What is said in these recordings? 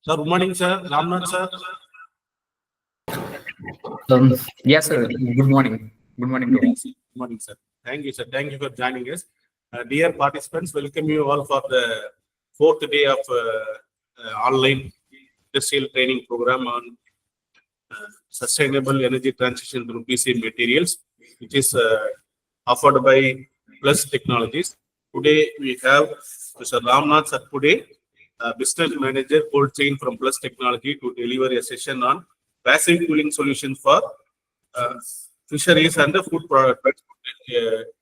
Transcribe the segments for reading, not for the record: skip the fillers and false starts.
Sir, good morning, sir. Ramnath, sir. Yes, sir. Good morning. Good morning to all. Good morning, sir. Thank you, sir. Thank you for joining us. Dear participants, welcome you all for the fourth day of online industrial training program on sustainable energy transition through PC materials, which is offered by Plus Technologies. Today we have Mr. Ramnath Satpute, business manager cold chain from Plus Technology, to deliver a session on passive cooling solutions for uh, fisheries and the food product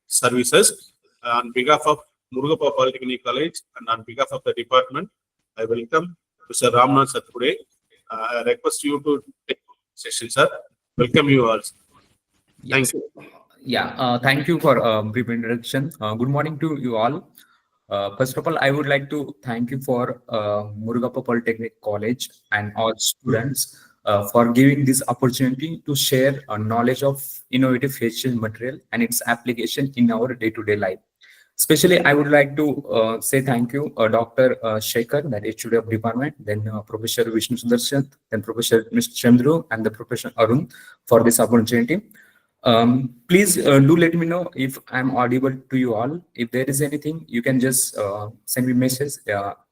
services. On behalf of Murugappa Polytechnic College and on behalf of the department, I welcome Mr. Ramnath Satpute. I request you to take session, sir. Welcome you all. Thank you. Yeah, thank you for brief introduction. Good morning to you all. First of all, I would like to thank you for Murugappa Polytechnic College and all students for giving this opportunity to share knowledge of innovative facial material and its application in our day-to-day life. Especially, I would like to say thank you, Dr. Shekhar, that HOD of department, then Professor Vishnu Sudarshan, then Professor Mr. Chandru, and the Professor Arun for this opportunity. Please do let me know if I'm audible to you all. If there is anything, you can just send me message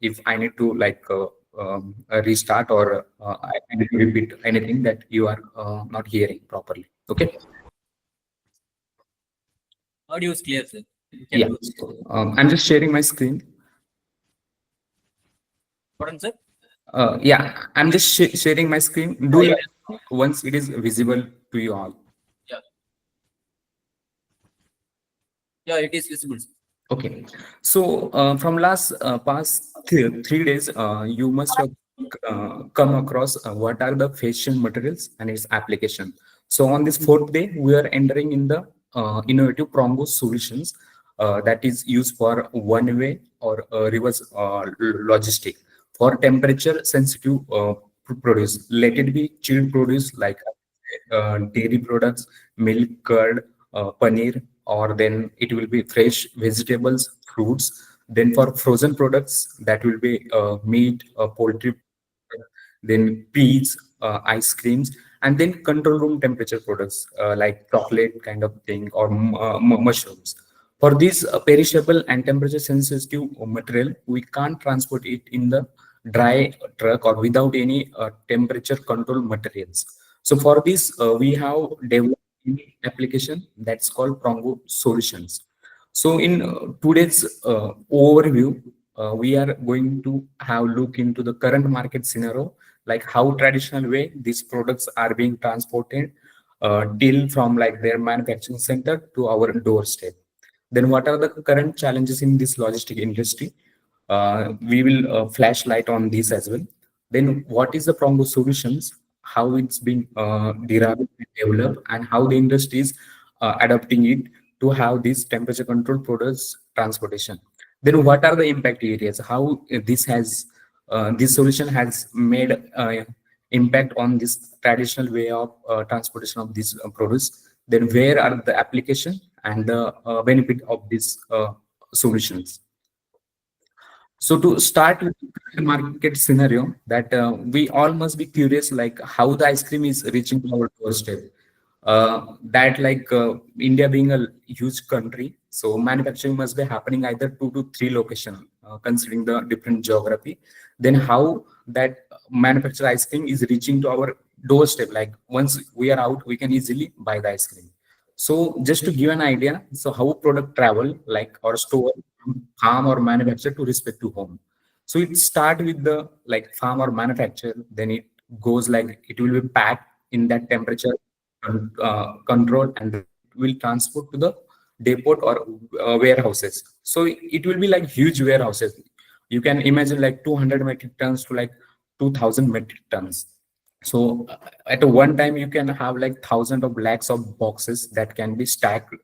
if I need to restart or I need to repeat anything that you are not hearing properly. Okay. Audio is clear, sir. Yeah. I'm just sharing my screen. Pardon, sir? Yeah, I'm just sharing my screen. Do let me know once it is visible to you all. Yeah, it is visible, sir. Okay, so from past 3 days, you must have come across what are the facial materials and its application. So on this fourth day, we are entering in the innovative Prongo solutions that is used for one-way or reverse logistic for temperature sensitive produce. Let it be chilled produce like dairy products, milk, curd, paneer, or then it will be fresh vegetables, fruits. Then for frozen products, that will be meat, poultry, then peas, ice creams, and then control room temperature products like chocolate kind of thing or mushrooms. For this perishable and temperature sensitive material, we can't transport it in the dry truck or without any temperature control materials. So for this, we have developed an application that's called Prongo Solutions. So in today's overview, we are going to have look into the current market scenario, like how traditional way these products are being transported till from like their manufacturing center to our doorstep. Then what are the current challenges in this logistic industry? We will flash light on this as well. Then what is the Prongo solutions, how it's been derived, developed, and how the industry is adapting it to have these temperature control products transportation. Then what are the impact areas? How this solution has made impact on this traditional way of transportation of these products. Then where are the application and the benefit of these solutions? So to start with the market scenario, that we all must be curious, like how the ice cream is reaching our doorstep. That India being a huge country, so manufacturing must be happening either 2 to 3 location, considering the different geography. Then how that manufactured ice cream is reaching to our doorstep, like once we are out, we can easily buy the ice cream. So just to give an idea, so how product travel like or store from farm or manufacture to respective home. So it start with the like farm or manufacture, then it goes like it will be packed in that temperature control and it will transport to the depot or warehouses. So it will be like huge warehouses. You can imagine like 200 metric tons to like 2000 metric tons. So at a one time, you can have like thousands of lakhs of boxes that can be stacked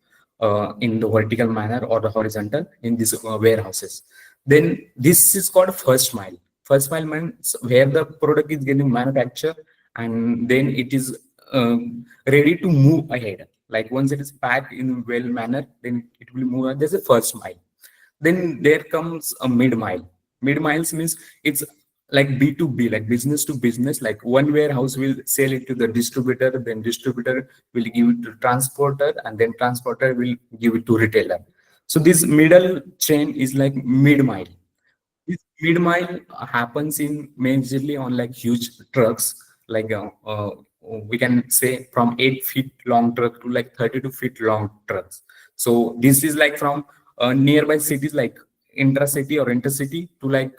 in the vertical manner or the horizontal in these warehouses. Then this is called first mile. First mile means where the product is getting manufactured and then it is ready to move ahead. Like once it is packed in well manner, then it will move on. There's a first mile. Then there comes a mid mile. Mid miles means it's like B2B, like business to business, like one warehouse will sell it to the distributor, then distributor will give it to transporter, and then transporter will give it to retailer. So this middle chain is like mid mile. This mid mile happens in majorly on like huge trucks, like we can say from 8 feet long truck to like 32 feet long trucks. So this is like from nearby cities like intracity or intercity to like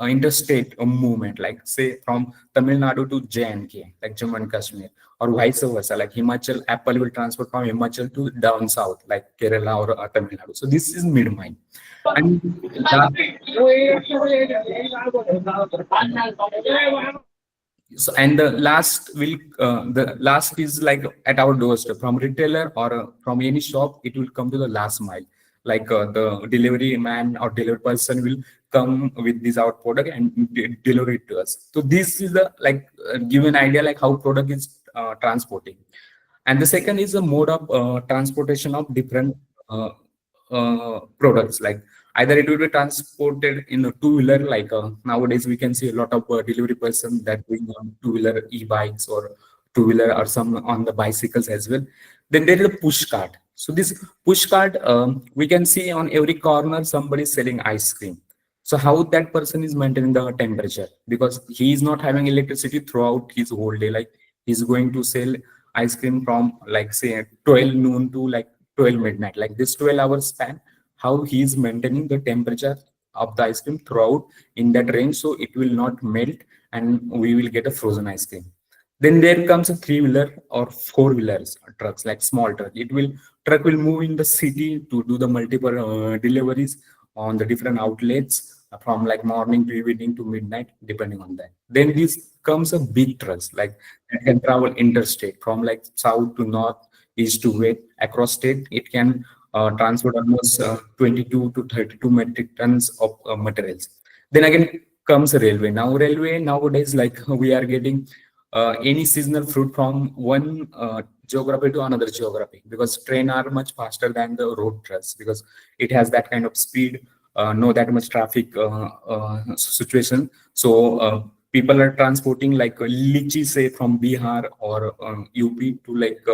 interstate movement, like say from Tamil Nadu to JNK, like Jammu and Kashmir, or vice versa, like Himachal, Apple will transport from Himachal to down south, like Kerala or Tamil Nadu. So this is mid mile. And so, and the last will the last is like at our doorstep from retailer or from any shop, it will come to the last mile, like the delivery man or delivery person will come with this our product and deliver it to us. So this is the like give an idea like how product is transporting. And the second is the mode of transportation of different products, like either it will be transported in a two-wheeler, like nowadays we can see a lot of delivery person that bring on two-wheeler e-bikes or two-wheeler or some on the bicycles as well. Then there is a push cart. So this push cart, we can see on every corner somebody is selling ice cream. So how that person is maintaining the temperature, because he is not having electricity throughout his whole day, like he's going to sell ice cream from like say 12 noon to like 12 midnight, like this 12-hour span, how he is maintaining the temperature of the ice cream throughout in that range, so it will not melt and we will get a frozen ice cream. Then there comes a three-wheeler or four-wheelers trucks, like small truck. Truck will move in the city to do the multiple deliveries on the different outlets from like morning to evening to midnight, depending on that. Then this comes a big trucks, like it can travel interstate from like south to north, east to west, across state. It can transport almost 22 to 32 metric tons of materials. Then again comes railway. Now railway nowadays, like we are getting any seasonal fruit from one geography to another geography, because train are much faster than the road trucks, because it has that kind of speed, no that much traffic situation. So people are transporting like lychee say from Bihar or UP to like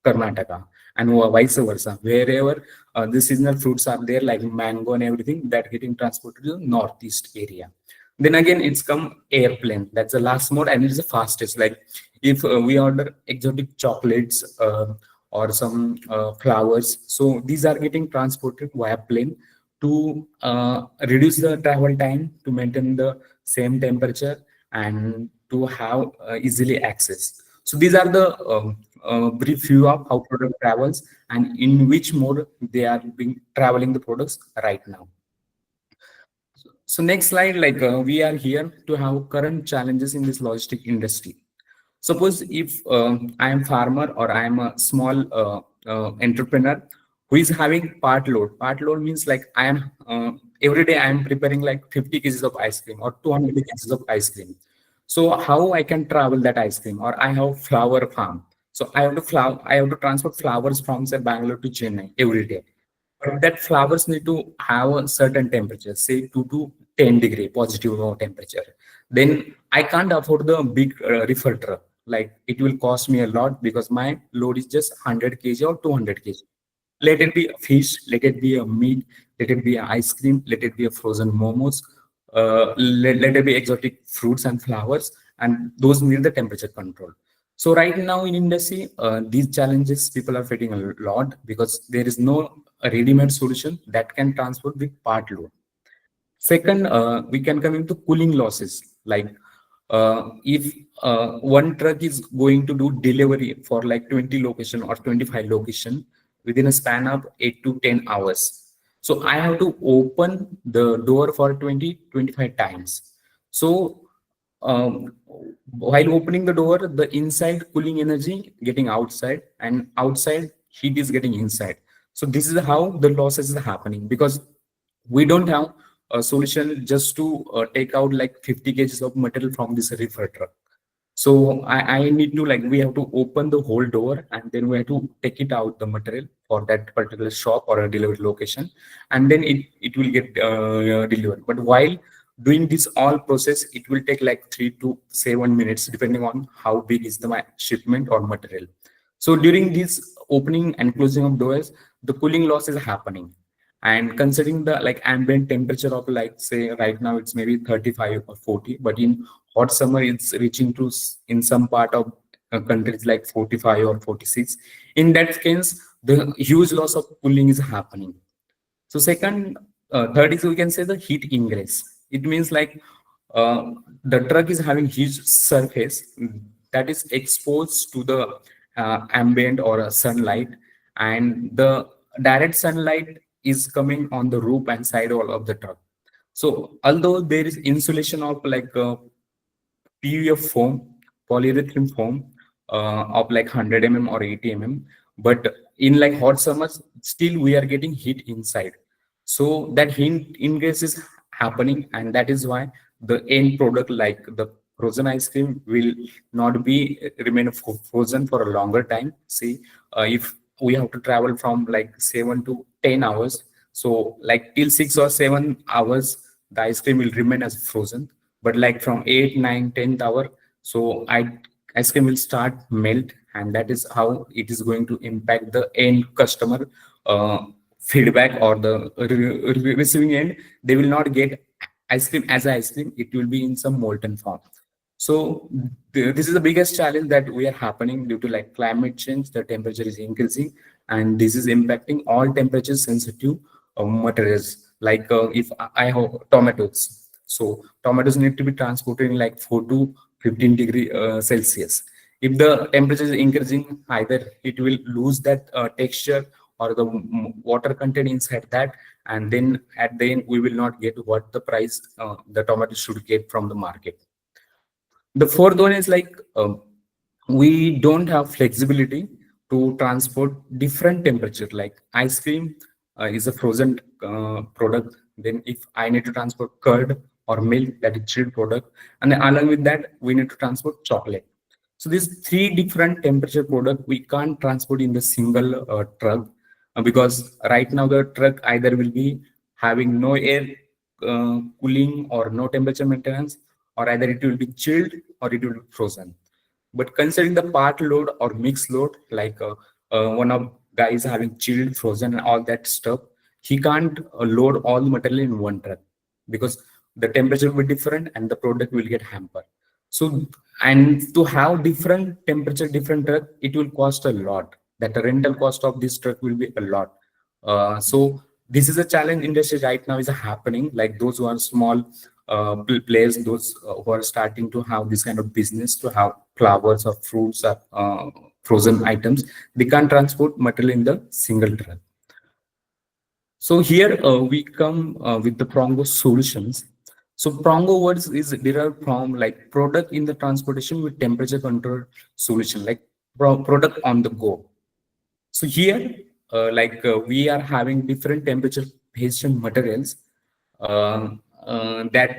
Karnataka, and vice versa. Wherever the seasonal fruits are there, like mango and everything, that getting transported to the northeast area. Then again, it's come airplane. That's the last mode, and it's the fastest. Like if we order exotic chocolates or some flowers, so these are getting transported via plane to reduce the travel time, to maintain the same temperature, and to have easily access. So these are the brief view of how product travels and in which mode they are being traveling the products right now. So next slide, like we are here to have current challenges in this logistic industry. Suppose if I am farmer or I am a small entrepreneur who is having part load. Part load means like I am every day I am preparing like 50 kgs of ice cream or 200 kgs of ice cream. So how I can travel that ice cream, or I have flower farm. So I have to transport flowers from say Bangalore to Chennai every day. But that flowers need to have a certain temperature, say 2 to 10 degree positive temperature. Then I can't afford the big reefer truck. Like it will cost me a lot because my load is just 100 kg or 200 kg. Let it be a fish, let it be a meat, let it be a ice cream, let it be a frozen momos, let it be exotic fruits and flowers, and those need the temperature control. So right now in industry, these challenges people are facing a lot because there is no ready-made solution that can transport with part load. Second, we can come into cooling losses. Like if one truck is going to do delivery for like 20 location or 25 location within a span of 8 to 10 hours. So I have to open the door for 20-25 times. So while opening the door, the inside cooling energy getting outside, and outside heat is getting inside. So this is how the losses is happening, because we don't have a solution just to take out like 50 kgs of material from this reefer truck. So I need to, like, we have to open the whole door and then we have to take it out the material for that particular shop or a delivery location, and then it will get delivered. But while Doing this all process, it will take like 3 to 7 minutes, depending on how big is the shipment or material. So during this opening and closing of doors, the cooling loss is happening. And considering the like ambient temperature of like say right now it's maybe 35 or 40, but in hot summer it's reaching to in some part of countries like 45 or 46. In that case, the huge loss of cooling is happening. So third is we can say the heat ingress. It means like the truck is having huge surface that is exposed to the ambient or sunlight, and the direct sunlight is coming on the roof and side wall of the truck. So although there is insulation of like PVF foam, polyurethane foam of like 100 or 80 but in like hot summers, still we are getting heat inside. So that heat ingress is happening, and that is why the end product like the frozen ice cream will not be remain frozen for a longer time. See, if we have to travel from like 7 to 10 hours, so like till 6 or 7 hours, the ice cream will remain as frozen. But like from 8, 9, 10th hour, so ice cream will start melt, and that is how it is going to impact the end customer feedback, or the receiving end. They will not get ice cream as ice cream, it will be in some molten form. So this is the biggest challenge that we are happening due to like climate change. The temperature is increasing, and this is impacting all temperature sensitive materials. Like if I have tomatoes, so tomatoes need to be transported in like 4 to 15 degree Celsius. If the temperature is increasing, either it will lose that texture or the water content inside that, and then at the end we will not get what the price the tomato should get from the market. The fourth one is like we don't have flexibility to transport different temperature. Like ice cream is a frozen product. Then if I need to transport curd or milk, that is chilled product, and then along with that we need to transport chocolate. So these three different temperature product we can't transport in the single truck, because right now the truck either will be having no air cooling or no temperature maintenance, or either it will be chilled or it will be frozen. But considering the part load or mixed load, like one of guys having chilled, frozen, and all that stuff, he can't load all the material in one truck, because the temperature will be different and the product will get hampered. So, and to have different temperature, different truck, it will cost a lot. That the rental cost of this truck will be a lot. So this is a challenge industry right now is happening. Like those who are small players, those who are starting to have this kind of business, to have flowers or fruits or frozen items, they can't transport material in the single truck. So here we come with the Prongo solutions. So Prongo words is derived from like product in the transportation with temperature control solution, like product on the go. So here, we are having different temperature patient materials that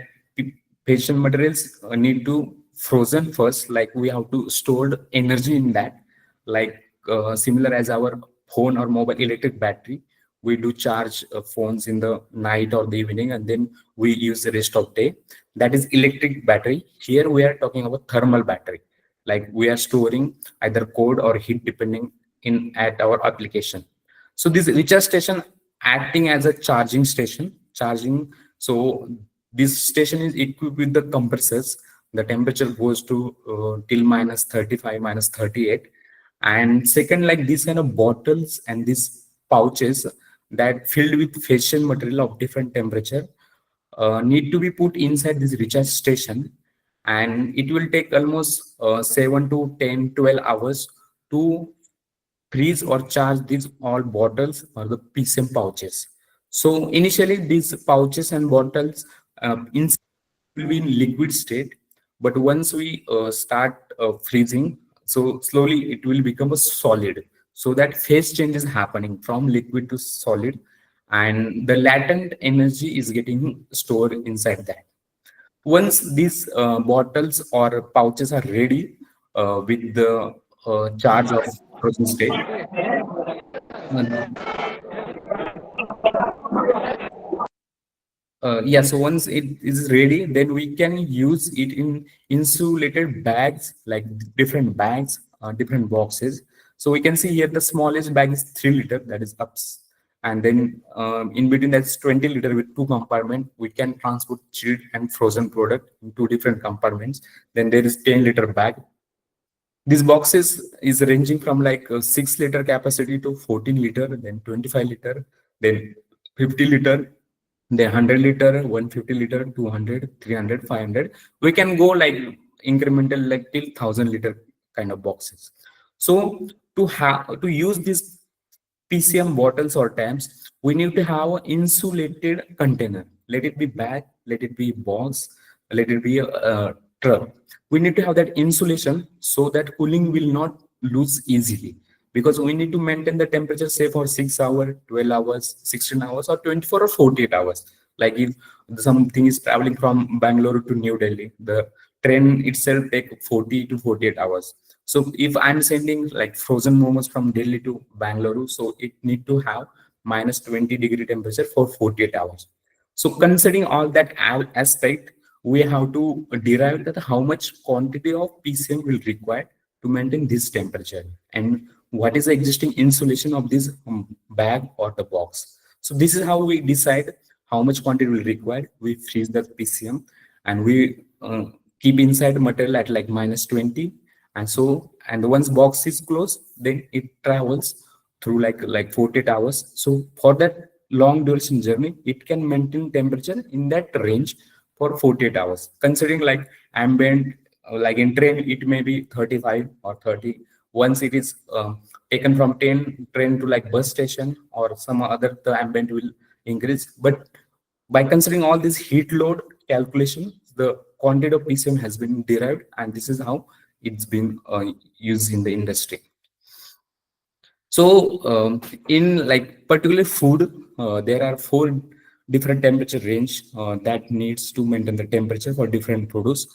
patient materials need to frozen first. Like we have to store energy in that, like similar as our phone or mobile electric battery. We do charge phones in the night or the evening, and then we use the rest of day. That is electric battery. Here we are talking about thermal battery. Like we are storing either cold or heat depending in at our application. So this recharge station acting as a charging station, charging. So this station is equipped with the compressors. The temperature goes to till minus 35, minus 38. And second, like these kind of bottles and these pouches that filled with fashion material of different temperature need to be put inside this recharge station, and it will take almost 7 to 10, 12 hours to freeze or charge these all bottles or the PCM pouches. So initially these pouches and bottles will be in liquid state, but once we start freezing, so slowly it will become a solid. So that phase change is happening from liquid to solid, and the latent energy is getting stored inside that. Once these bottles or pouches are ready with the charge of frozen state, uh, Yeah, so once it is ready, then we can use it in insulated bags, like different bags, different boxes. So we can see here the smallest bag is 3 liter, that is ups. And then in between that's 20 liter with two compartment. We can transport chilled and frozen product in two different compartments. Then there is 10 liter bag. These boxes is ranging from like 6 liter capacity to 14 liter, then 25 liter, then 50 liter, then 100 liter, 150 liter, 200, 300, 500. We can go like incremental like till 1000 liter kind of boxes. So to use these PCM bottles or tanks, we need to have an insulated container. Let it be bag, let it be box, let it be a truck. We need to have that insulation so that cooling will not lose easily, because we need to maintain the temperature say for 6 hours, 12 hours, 16 hours, or 24 or 48 hours. Like if something is traveling from Bangalore to New Delhi, the train itself take 40 to 48 hours. So if I'm sending like frozen momos from Delhi to Bangalore, so it need to have minus 20-degree temperature for 48 hours. So considering all that aspect, we have to derive that how much quantity of PCM will require to maintain this temperature, and what is the existing insulation of this bag or the box. So this is how we decide how much quantity will require. We freeze the PCM and we keep inside the material at like minus 20. And so, and once box is closed, then it travels through like 48 hours. So for that long duration journey, it can maintain temperature in that range for 48 hours. Considering like ambient, like in train, it may be 35 or 30. Once it is taken from train to like bus station or some other, the ambient will increase. But by considering all this heat load calculation, the quantity of PCM has been derived, and this is how it's been used in the industry. So in like particular food, there are 4 different temperature range that needs to maintain the temperature for different produce.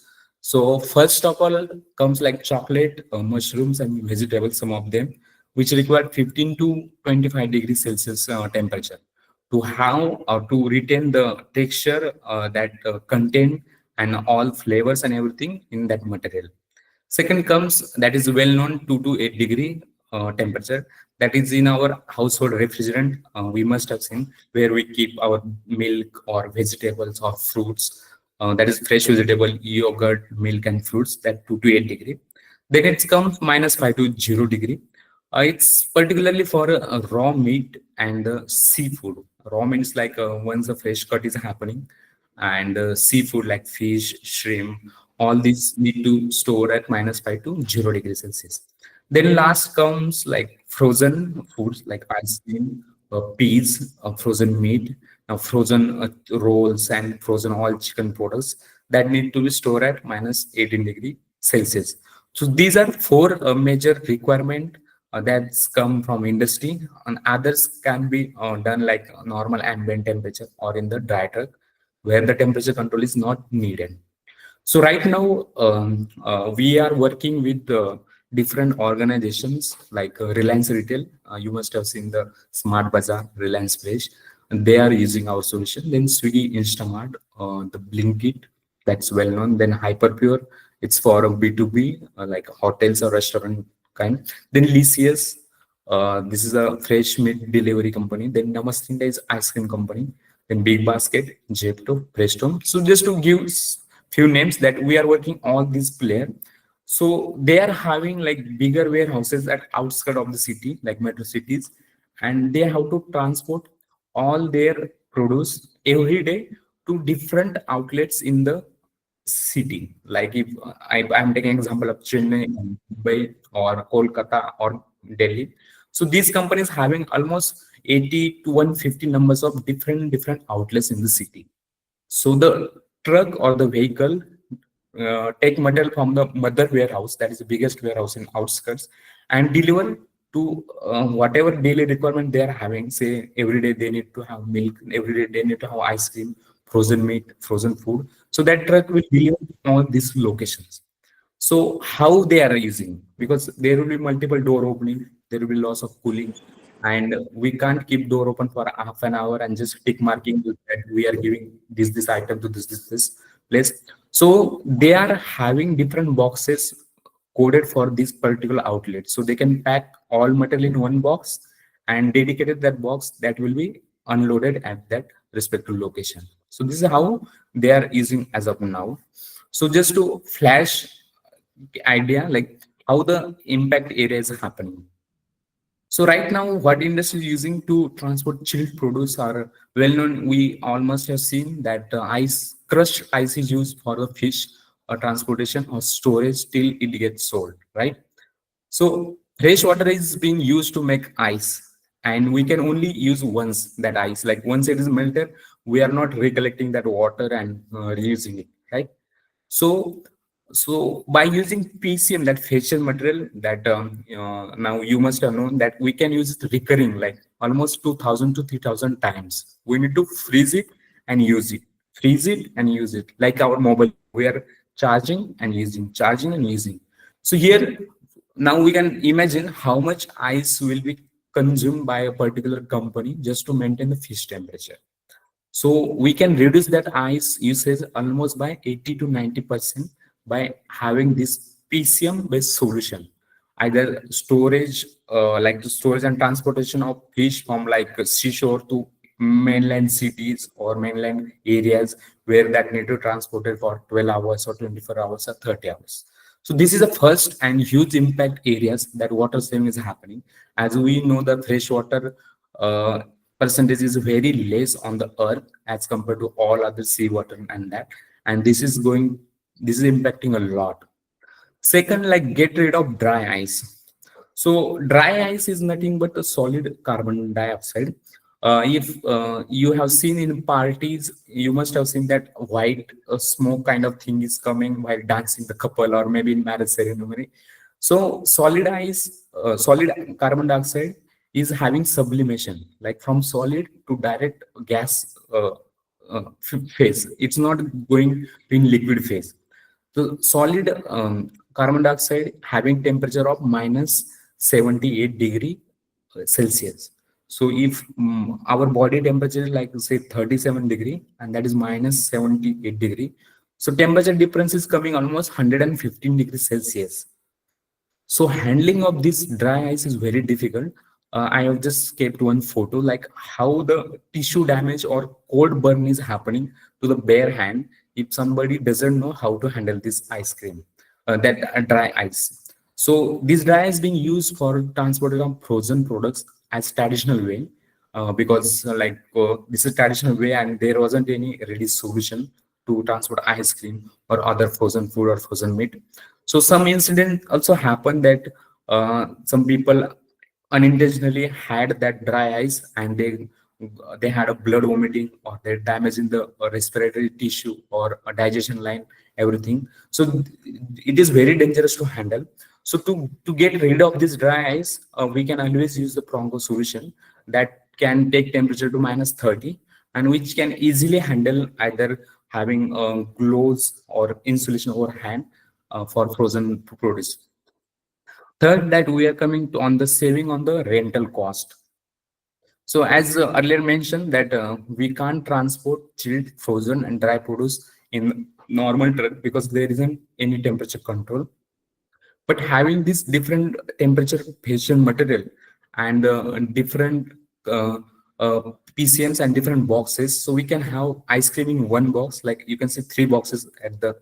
So first of all comes like chocolate, mushrooms and vegetables, some of them, which require 15 to 25 degrees Celsius temperature to have or to retain the texture that contain and all flavors and everything in that material. Second comes that is well known 2 to 8 degree temperature, that is in our household refrigerant. We must have seen where we keep our milk or vegetables or fruits. That is fresh vegetable, yogurt, milk, and fruits. That 2 to 8 degree. Then it comes -5 to 0 degree. It's particularly for raw meat and seafood. Raw means like once the fresh cut is happening, and seafood like fish, shrimp, all these need to store at -5 to 0 degrees Celsius. Then last comes like frozen foods like ice cream, peas, frozen meat, frozen rolls, and frozen all chicken products that need to be stored at -18 degrees Celsius. So these are 4 major requirement that's come from industry, and others can be done like normal ambient temperature or in the dry truck where the temperature control is not needed. So right now, we are working with different organizations like Reliance Retail. You must have seen the Smart Bazaar, Reliance Fresh, and they are using our solution. Then Swiggy, Instamart, the Blinkit, that's well known. Then Hyperpure, it's for a B2B, like hotels or restaurant kind. Then Lysius, this is a fresh meat delivery company. Then Namastinda is ice cream company. Then Big Basket, Jepto, Presto. So just to give few names that we are working all these players. So they are having like bigger warehouses at outskirts of the city, like metro cities, and they have to transport all their produce every day to different outlets in the city. Like if I'm taking example of Chennai, Mumbai, or Kolkata or Delhi. So these companies having almost 80 to 150 numbers of different outlets in the city. So the truck or the vehicle take material from the mother warehouse, that is the biggest warehouse in outskirts, and deliver to whatever daily requirement they are having. Say every day they need to have milk, every day they need to have ice cream, frozen meat, frozen food. So that truck will deliver to all these locations. So how they are using, because there will be multiple door opening, there will be loss of cooling. and we can't keep door open for half an hour and just tick marking that we are giving this item to this place. So they are having different boxes coded for this particular outlet, so they can pack all material in one box and dedicated that box that will be unloaded at that respective location. So this is how they are using as of now. So just to flash idea like how the impact area is happening. So right now, what industry is using to transport chilled produce are well known. We almost have seen that crushed ice is used for the fish transportation or storage till it gets sold, right? So fresh water is being used to make ice, and we can only use once that ice. Like once it is melted, we are not recollecting that water and reusing it, right? So, so by using PCM, that facial material, that now you must have known that we can use it recurring, like almost 2,000 to 3,000 times. We need to freeze it and use it, freeze it and use it, like our mobile. We are charging and using, charging and using. So here, now we can imagine how much ice will be consumed by a particular company just to maintain the fish temperature. So we can reduce that ice usage almost by 80 to 90% by having this PCM based solution. Either storage, like the storage and transportation of fish from like seashore to mainland cities or mainland areas where that need to transported for 12 hours or 24 hours or 30 hours. So this is the first and huge impact areas that water saving is happening. As we know, the freshwater percentage is very less on the earth as compared to all other seawater and that, and this is impacting a lot. Second, like get rid of dry ice. So dry ice is nothing but a solid carbon dioxide. If you have seen in parties, you must have seen that white smoke kind of thing is coming while dancing the couple or maybe in marriage ceremony. So solid carbon dioxide is having sublimation, like from solid to direct gas phase. It's not going in liquid phase. So solid carbon dioxide having temperature of minus 78 degree Celsius. So if our body temperature is like say 37 degree and that is minus 78 degree, so temperature difference is coming almost 115 degrees Celsius. So handling of this dry ice is very difficult. I have just kept one photo like how the tissue damage or cold burn is happening to the bare hand if somebody doesn't know how to handle this ice cream, that dry ice. So this dry ice being used for transporting of frozen products as traditional way, because this is traditional way and there wasn't any ready solution to transport ice cream or other frozen food or frozen meat. So some incident also happened that some people unintentionally had that dry ice and they had a blood vomiting or they damage in the respiratory tissue or a digestion line, everything. So it is very dangerous to handle. So to get rid of this dry ice, we can always use the Prongo solution that can take temperature to minus 30 and which can easily handle either having gloves or insulation over hand for frozen produce. Third, that we are coming to on the saving on the rental cost. So as earlier mentioned that we can't transport chilled, frozen and dry produce in normal truck because there isn't any temperature control. But having this different temperature patient material and different uh, PCMs and different boxes, so we can have ice cream in one box. Like you can see 3 boxes at the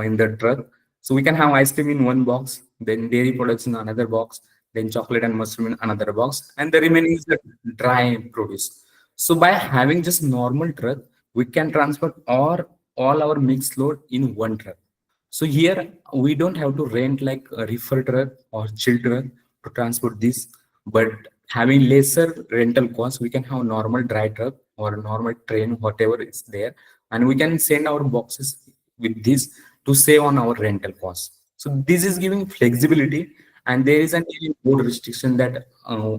in the truck. So we can have ice cream in one box, then dairy products in another box, then chocolate and mushroom in another box, and the remaining is the dry produce. So by having just normal truck, we can transport all our mixed load in one truck. So here we don't have to rent like a reefer truck or chill truck to transport this, but having lesser rental costs, we can have normal dry truck or normal train, whatever is there, and we can send our boxes with this to save on our rental costs. So this is giving flexibility, and there is an any board restriction that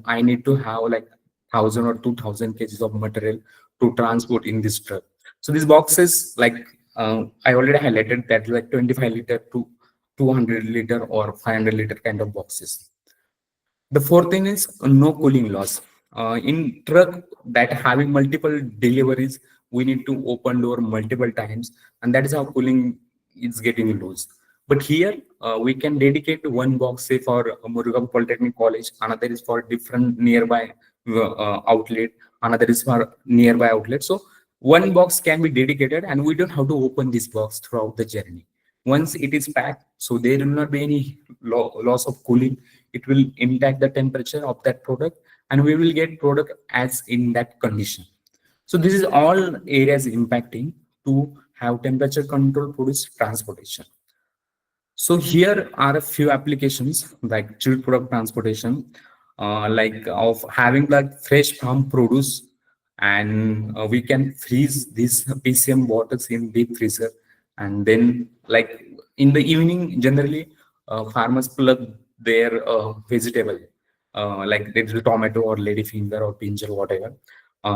I need to have like 1,000 or 2,000 kgs of material to transport in this truck. So these boxes, like I already highlighted that like 25 liter to 200 liter or 500 liter kind of boxes. The fourth thing is no cooling loss. in truck that having multiple deliveries, we need to open door multiple times, and that is how cooling is getting loose. But here we can dedicate one box, say for Murugam Polytechnic College, another is for different nearby outlet, another is for nearby outlet. So one box can be dedicated, and we don't have to open this box throughout the journey. Once it is packed, so there will not be any loss of cooling. It will impact the temperature of that product, and we will get product as in that condition. So this is all areas impacting to have temperature control produce transportation. So here are a few applications like chilled product transportation, like of having like fresh farm produce, and we can freeze these PCM bottles in deep freezer, and then like in the evening generally farmers plug their vegetable, like little tomato or ladyfinger or brinjal, whatever.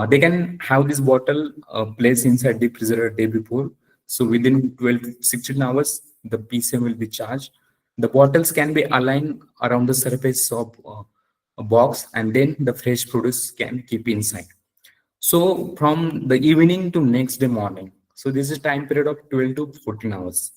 They can have this bottle placed inside the freezer a day before. So within 12 to 16 hours, the PCM will be charged. The bottles can be aligned around the surface of a box, and then the fresh produce can keep inside. So from the evening to next day morning. So this is time period of 12 to 14 hours.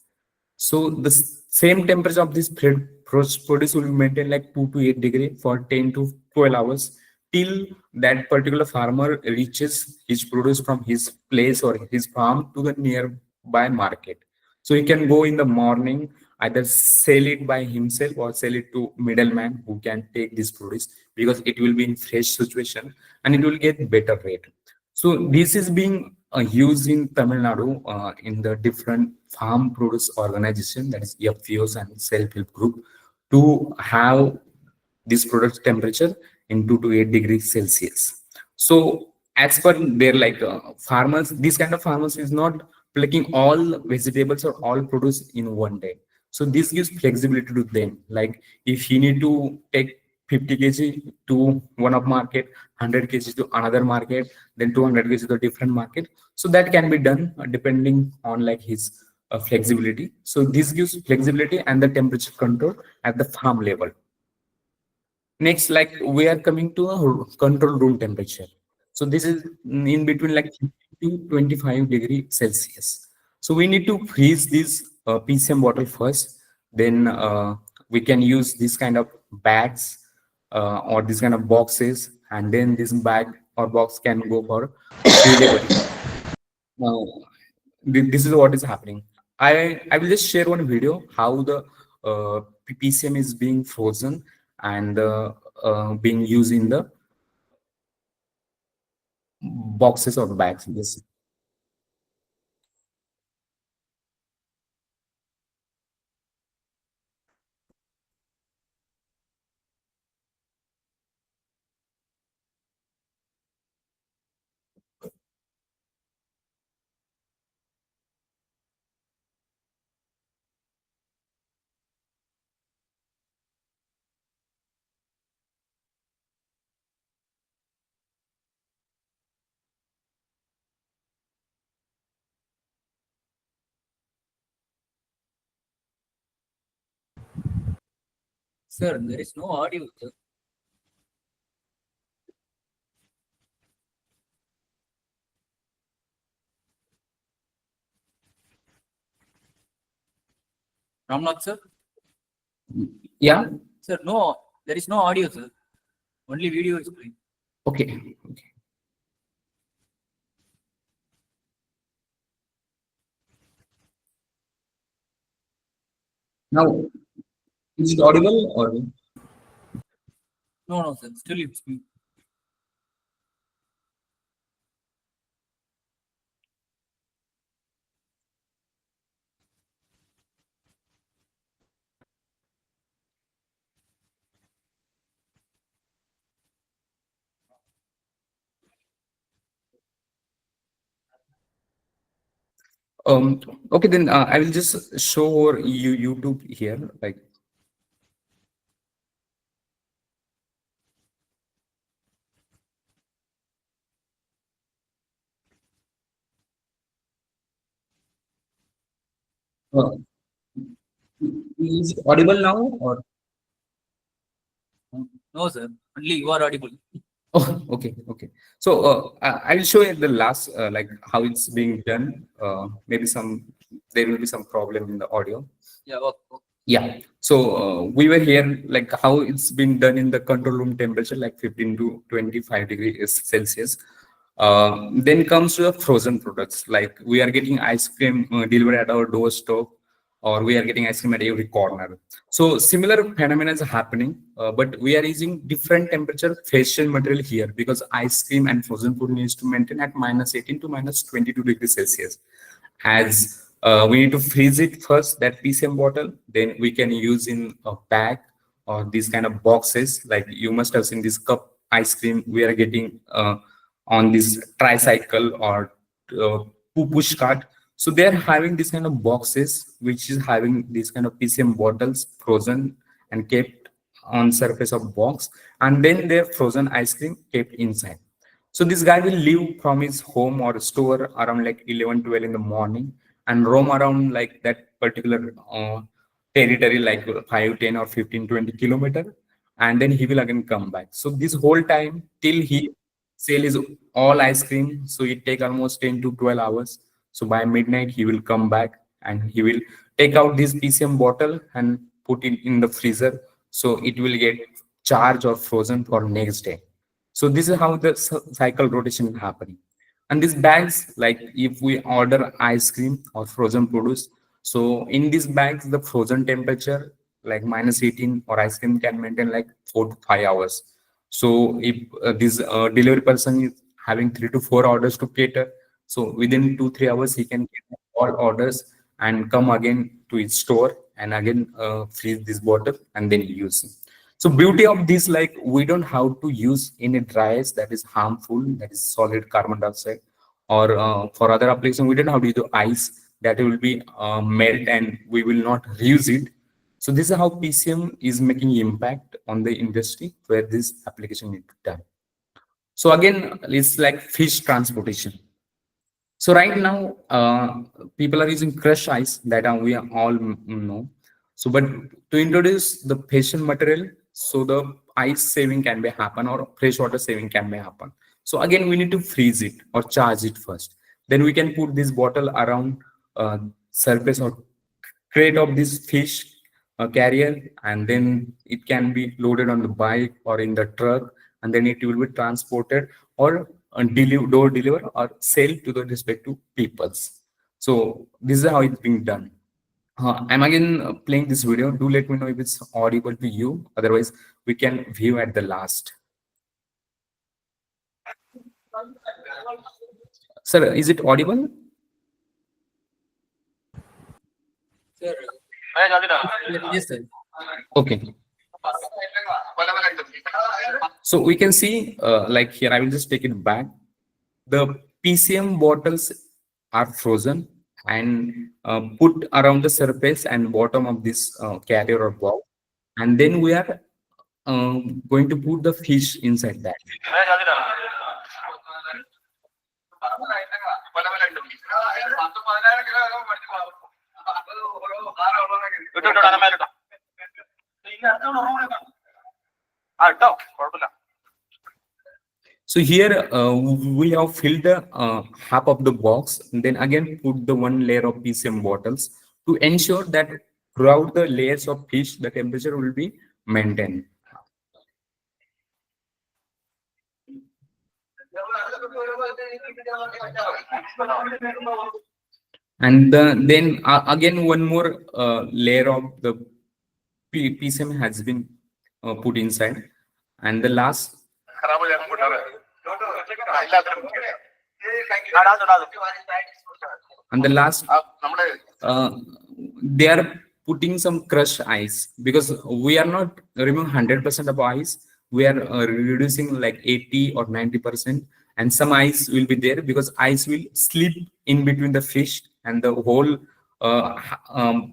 So the same temperature of this produce will be maintained like 2 to 8 degree for 10 to 12 hours till that particular farmer reaches his produce from his place or his farm to the nearby market. So he can go in the morning, either sell it by himself or sell it to middleman who can take this produce, because it will be in fresh situation and it will get better rate. So this is being used in Tamil Nadu in the different farm produce organization, that is FPOs and self-help group, to have this product temperature in 2 to 8 degrees Celsius. So as per their like farmers, this kind of farmers is not plucking all vegetables or all produce in one day. So this gives flexibility to them. Like if he need to take 50 kg to one of market, 100 kg to another market, then 200 kg to a different market. So that can be done depending on like his flexibility. So this gives flexibility and the temperature control at the farm level. Next, like we are coming to a control room temperature. So this is in between like 50 to 25 degrees Celsius. So we need to freeze this PCM bottle first. Then we can use this kind of bags or this kind of boxes, and then this bag or box can go for delivery. Now, this is what is happening. I will just share one video how the PCM is being frozen and being used in the boxes or bags. Yes. Sir, there is no audio, sir. Ramnath, sir? Yeah. Sir, no, there is no audio, sir. Only video is playing. Okay. Okay. Now, is it audible or? No, no, sir. Still it's me. Okay, then I will just show over YouTube here. Like, uh, is it audible now or? No, sir. Only you are audible. Oh, okay, okay. So I'll show you the last, like how it's being done. Maybe there will be some problem in the audio. Yeah, okay. Yeah. So we were here, like how it's been done in the control room temperature, like 15 to 25 degrees Celsius. Then comes to the frozen products, like we are getting ice cream delivered at our doorstep, or we are getting ice cream at every corner. So similar phenomena is happening, but we are using different temperature facial material here, because ice cream and frozen food needs to maintain at -18 to -22 degrees Celsius. As we need to freeze it first, that PCM bottle, then we can use in a bag or these kind of boxes. Like you must have seen this cup ice cream we are getting on this tricycle or push cart. So they're having this kind of boxes which is having these kind of PCM bottles frozen and kept on surface of box, and then their frozen ice cream kept inside. So this guy will leave from his home or store around like 11, 12 in the morning, and roam around like that particular territory, like 5, 10, or 15, 20 kilometer. And then he will again come back. So this whole time till he sell his all ice cream, so it take almost 10 to 12 hours. So by midnight, he will come back and he will take out this PCM bottle and put it in the freezer. So it will get charged or frozen for next day. So this is how the cycle rotation is happening. And these bags, like if we order ice cream or frozen produce, so in these bags, the frozen temperature like -18 or ice cream can maintain like 4 to 5 hours. So if this delivery person is having 3 to 4 orders to cater, so within 2, 3 hours he can get all orders and come again to his store and again freeze this bottle and then use it. So beauty of this, like we don't have to use any dry ice that is harmful, that is solid carbon dioxide, or for other application, we don't have to use the ice that will be melt and we will not reuse it. So this is how PCM is making impact on the industry where this application need to be done. So again, it's like fish transportation. So right now, people are using crushed ice that we all know. So, but to introduce the patient material, so the ice saving can be happen or fresh water saving can be happen. So again, we need to freeze it or charge it first. Then we can put this bottle around surface or crate of this fish carrier, and then it can be loaded on the bike or in the truck, and then it will be transported or door deliver or sell to the respective peoples. So this is how it's being done. I'm again playing this video. Do let me know if it's audible to you. Otherwise, we can view at the last. Sir, is it audible? Sir, yes, sir. Okay. So we can see, like here, I will just take it back. The PCM bottles are frozen and put around the surface and bottom of this carrier or box. And then we are going to put the fish inside that. So here we have filled the half of the box, and then again put the one layer of PCM bottles to ensure that throughout the layers of fish, the temperature will be maintained. And then again one more layer of the PCM has been put inside, and the last they are putting some crushed ice, because we are not removing 100% of ice, we are reducing like 80 or 90%, and some ice will be there because ice will slip in between the fish and the whole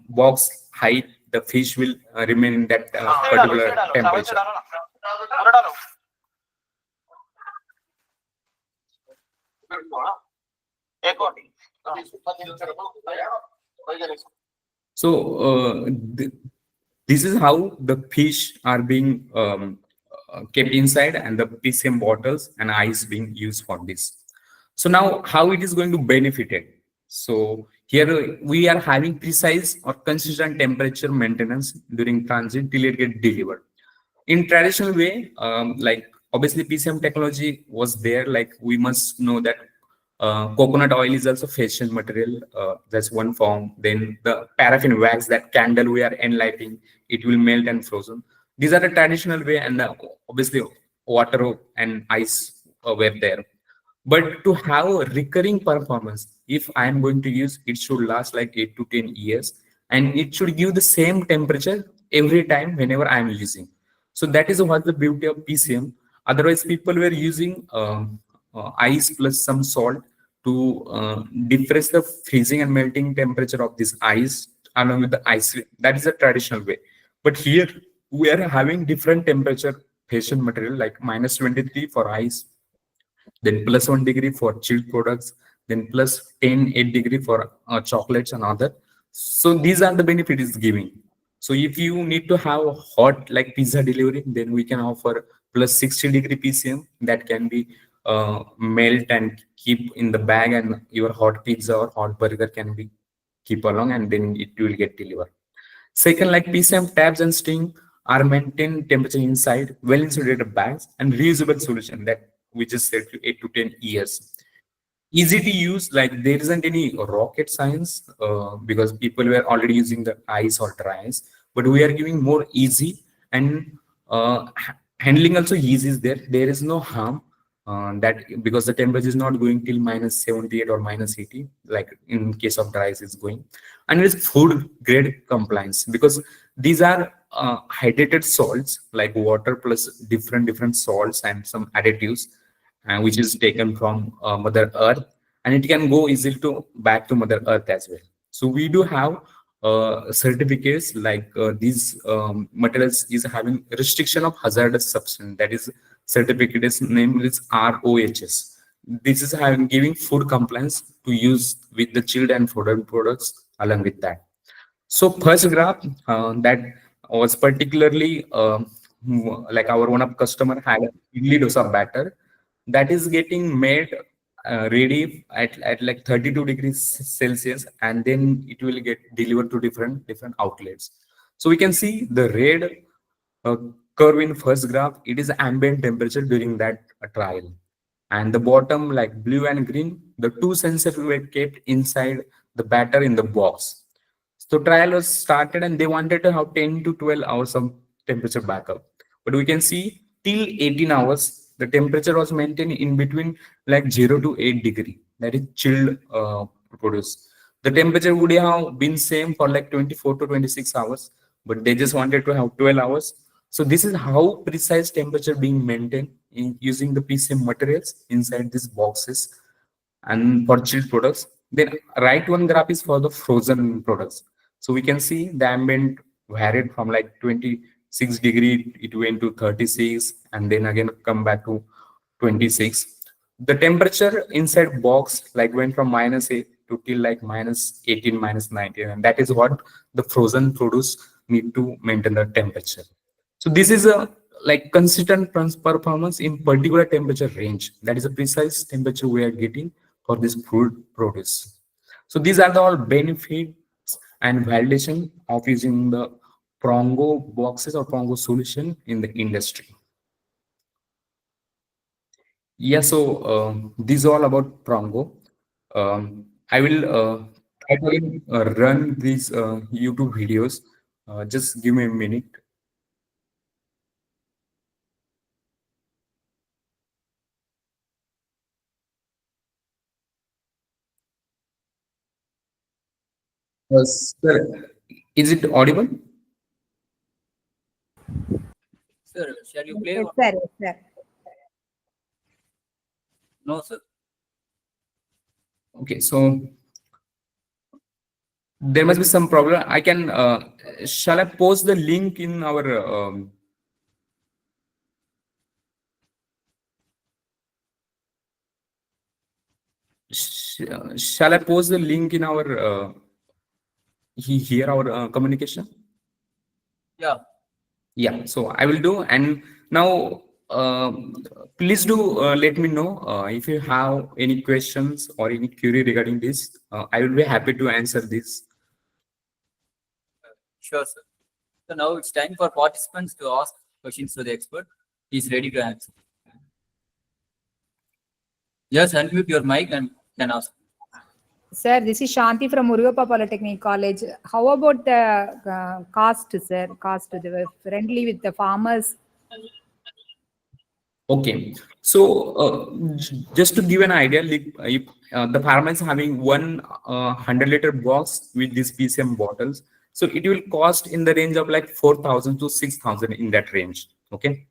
box height, the fish will remain in that particular temperature. So this is how the fish are being kept inside, and the PCM bottles and ice being used for this. So now how it is going to benefit it? So here we are having precise or consistent temperature maintenance during transit till it get delivered. In traditional way, like obviously PCM technology was there, like we must know that coconut oil is also fashion material. That's one form. Then the paraffin wax, that candle we are enlighting, it will melt and frozen. These are the traditional way, and obviously water and ice were there. But to have a recurring performance, if I am going to use, it should last like 8 to 10 years, and it should give the same temperature every time whenever I am using. So that is what the beauty of PCM. Otherwise, people were using ice plus some salt to depress the freezing and melting temperature of this ice along with the ice cream. That is a traditional way. But here we are having different temperature fashion material like -23 for ice, then +1 degree for chilled products, then plus 10, 8 degree for chocolates and other. So these are the benefits it's giving. So if you need to have hot like pizza delivery, then we can offer +60 degree PCM that can be melt and keep in the bag, and your hot pizza or hot burger can be keep along, and then it will get delivered. Second, like PCM tabs and steam are maintained temperature inside well insulated bags and reusable solution that we just said 8 to 10 years. Easy to use, like there isn't any rocket science because people were already using the ice or dry ice, but we are giving more easy, and handling also easy is there. There is no harm that because the temperature is not going till -78 or -80 like in case of dry ice is going. And it is food grade compliance because these are hydrated salts like water plus different salts and some additives which is taken from Mother Earth, and it can go easily to back to Mother Earth as well. So we do have certificates like these materials is having restriction of hazardous substance. That is certificate is named is ROHS. This is having giving food compliance to use with the chilled and frozen products along with that. So first graph that was particularly like our one of customer had idli dosa batter that is getting made ready at like 32 degrees Celsius, and then it will get delivered to different outlets. So we can see the red uh, curve in first graph. It is ambient temperature during that trial, and the bottom like blue and green, the two sensors were kept inside the batter in the box. So trial was started and they wanted to have 10 to 12 hours of temperature backup. But we can see till 18 hours, the temperature was maintained in between like 0 to 8 degree. That is chilled produce. The temperature would have been same for like 24 to 26 hours, but they just wanted to have 12 hours. So this is how precise temperature being maintained in using the PCM materials inside these boxes and for chilled products. Then right one graph is for the frozen products. So we can see the ambient varied from like 26 degree, it went to 36, and then again come back to 26. The temperature inside box like went from -8 to till like -18, -19, and that is what the frozen produce need to maintain the temperature. So this is a like consistent performance in particular temperature range. That is a precise temperature we are getting for this food produce. So these are the all benefits and validation of using the Prongo boxes or Prongo solution in the industry. Yeah, so this is all about Prongo. I will try to run these YouTube videos. Just give me a minute. Sir, is it audible? Sir, shall you play? Yes, sir. Yes, sir. No, sir. Okay, so there must be some problem. I can, shall I post the link in our, shall I post the link in our, here our communication? Yeah. Yeah, so I will do, and Now, please do let me know if you have any questions or any query regarding this. I will be happy to answer this. Sure, sir. So now it's time for participants to ask questions to the expert. He's ready to answer. Just unmute your mic and can ask. Sir, this is Shanti from Murugappa Polytechnic College. How about the cost, sir? Cost, they were friendly with the farmers. Okay, so just to give an idea, like, if the farmer is having one 100-liter box with these PCM bottles, so it will cost in the range of like 4,000 to 6,000 in that range. Okay,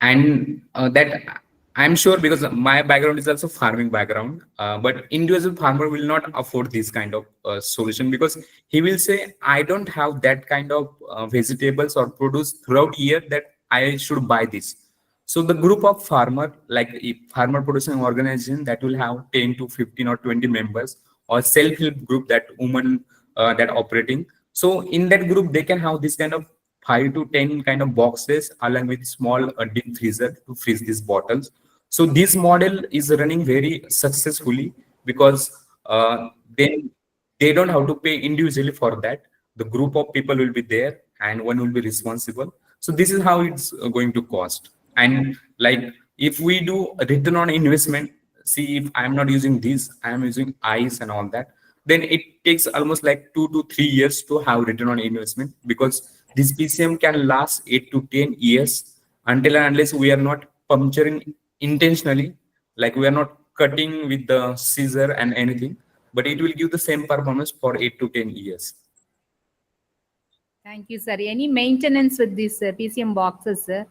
and that I'm sure, because my background is also farming background, but individual farmer will not afford this kind of solution, because he will say, I don't have that kind of vegetables or produce throughout year that I should buy this. So the group of farmer, like a farmer producing organization that will have 10 to 15 or 20 members, or self-help group, that woman that operating. So in that group, they can have this kind of 5 to 10 kind of boxes along with small deep freezer to freeze these bottles. So this model is running very successfully, because then they don't have to pay individually for that. The group of people will be there and one will be responsible. So this is how it's going to cost. And like, if we do a return on investment, see, if I'm not using this, I'm using ice and all that, then it takes almost like 2 to 3 years to have return on investment, because this PCM can last 8 to 10 years, until and unless we are not puncturing intentionally, like we are not cutting with the scissor and anything, but it will give the same performance for 8 to 10 years. Thank you, sir. Any maintenance with these PCM boxes, sir?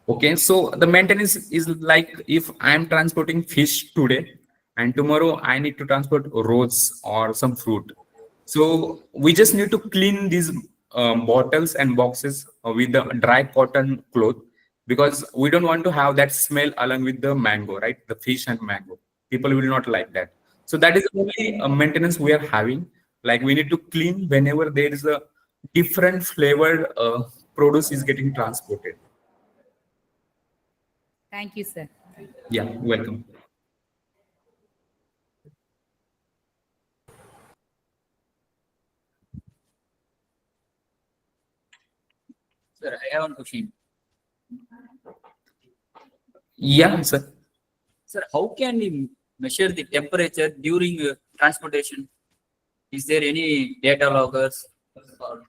Okay, so the maintenance is like, if I'm transporting fish today and tomorrow I need to transport rose or some fruit. So we just need to clean these bottles and boxes with the dry cotton cloth, because we don't want to have that smell along with the mango, right? The fish and mango. People will not like that. So that is the only maintenance we are having. Like, we need to clean whenever there is a different flavored produce is getting transported. Thank you, sir. Yeah, welcome. Sir, I have one question. Yeah, sir. Sir, how can we measure the temperature during transportation? Is there any data loggers? Or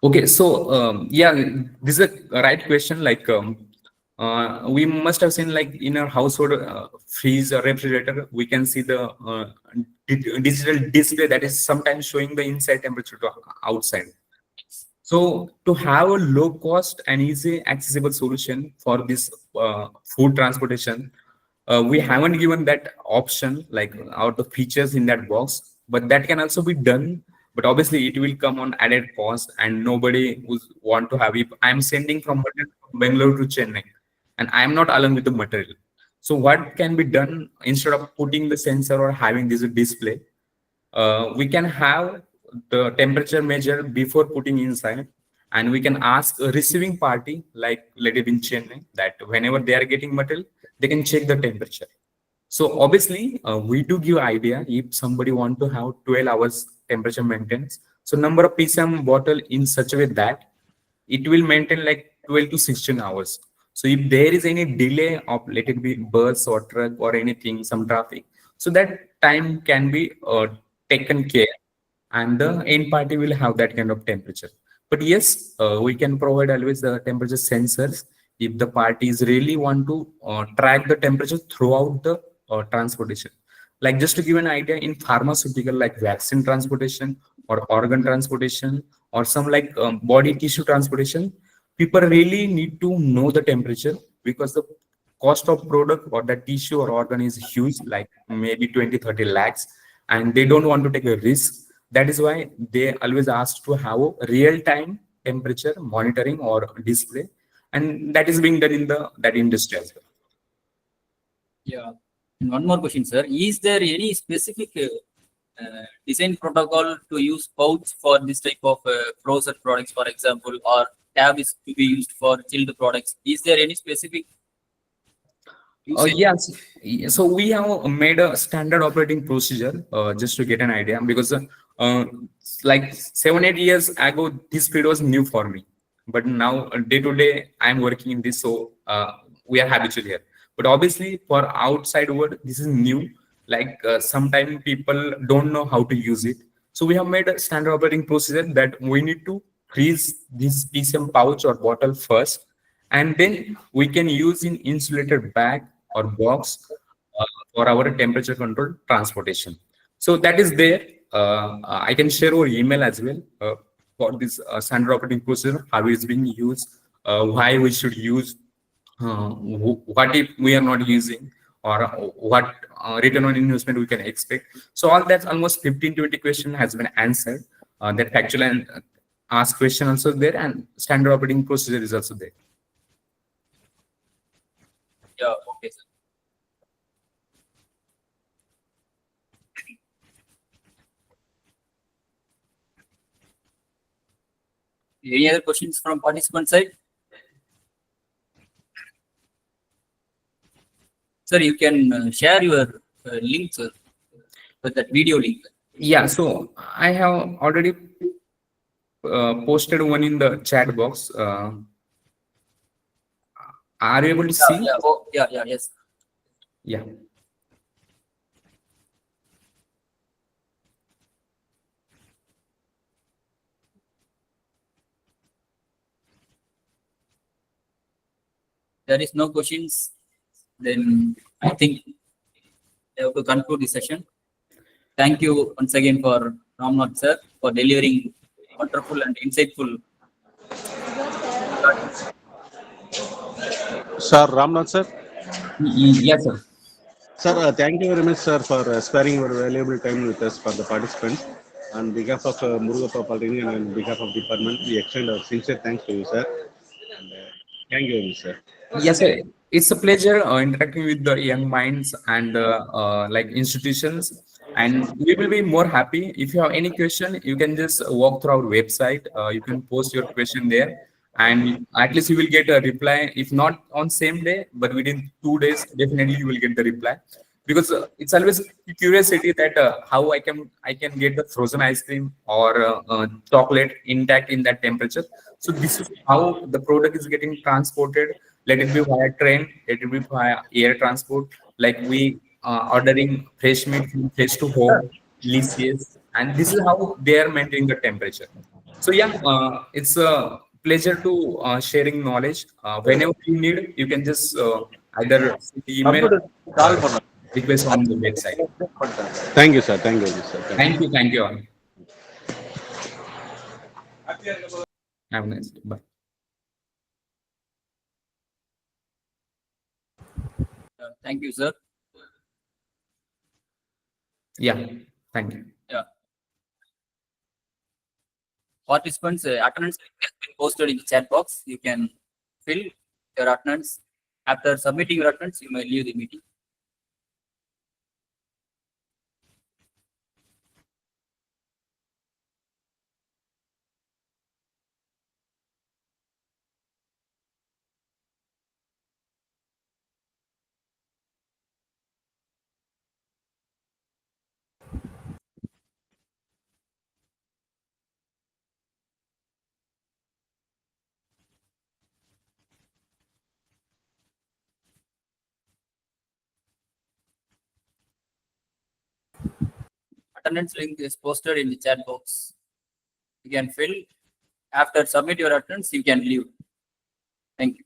Okay, so yeah, this is a right question. Like, we must have seen, like, in our household freeze or refrigerator, we can see the digital display that is sometimes showing the inside temperature to outside. So to have a low cost and easy accessible solution for this food transportation, we haven't given that option, like out the features in that box, but that can also be done. But obviously it will come on added cost, and nobody would want to have it. I'm sending from Bangalore to Chennai and I'm not along with the material. So what can be done, instead of putting the sensor or having this display, we can have the temperature measure before putting inside, and we can ask a receiving party, like let it in Chennai, that whenever they are getting material, they can check the temperature. So obviously, we do give idea, if somebody want to have 12 hours temperature maintenance. So number of PCM bottle in such a way that it will maintain like 12 to 16 hours. So if there is any delay of, let it be bus or truck or anything, some traffic, so that time can be taken care, and the end party will have that kind of temperature. But yes, we can provide always the temperature sensors if the parties really want to track the temperature throughout the transportation. Like, just to give an idea, in pharmaceutical, like vaccine transportation or organ transportation, or some like body tissue transportation, people really need to know the temperature, because the cost of product or the tissue or organ is huge, like maybe 20-30 lakhs, and they don't want to take a risk. That is why they always ask to have a real-time temperature monitoring or display, and that is being done in the that industry as well. yeah. And one more question, sir. Is there any specific design protocol to use pouch for this type of frozen products, for example, or tab is to be used for chilled products? Is there any specific usage? Yes. So we have made a standard operating procedure just to get an idea because uh, like 7 8 years ago this field was new for me, but now day to day I'm working in this, so we are habitual here. But obviously for outside world this is new. Like sometimes people don't know how to use it, so we have made a standard operating procedure that we need to freeze this PCM pouch or bottle first, and then we can use in insulated bag or box for our temperature control transportation. So that is there. I can share our email as well for this standard operating procedure, how it's being used, why we should use, what if we are not using, or what return on investment we can expect. So all that almost 15 20 question has been answered. That factual and ask question also there, and standard operating procedure is also there. Yeah, okay, sir. Any other questions from participant side? Sir, you can share your link, sir, with that video link. Yeah, so I have already posted one in the chat box. Are you able to Yeah, see? yeah, oh, yeah, yes. Yeah. There is no questions, then I think I have to conclude the session. Thank you once again for Ramnath sir for delivering wonderful and insightful. Sir Ramnath sir. Yes, sir. Sir, thank you very much, sir, for sparing your valuable time with us for the participants. On behalf of Murugappa Polytechnic and on behalf of the department, we extend our sincere thanks to you, sir. And, thank you very much, sir. Yes, sir. It's a pleasure interacting with the young minds and like institutions. And we will be more happy. If you have any question, you can just walk through our website. You can post your question there, and at least you will get a reply. If not on same day, but within 2 days, definitely you will get the reply. Because it's always a curiosity that how I can get the frozen ice cream or chocolate intact in that temperature. So this is how the product is getting transported. Let it be via train, let it be via air transport. Like we ordering fresh meat from fresh to home, delicious, and this is how they are maintaining the temperature. So yeah, it's a pleasure to sharing knowledge. Whenever you need, you can just either send email or request on the website. Thank you, sir. Thank you, sir. Thank you. Thank you all. Have a nice day. Bye. Thank you, sir. Yeah. Thank you. Yeah. Participants, attendance has been posted in the chat box. You can fill your attendance. After submitting your attendance, you may leave the meeting. Attendance link is posted in the chat box. You can fill. After submit your attendance, you can leave. Thank you.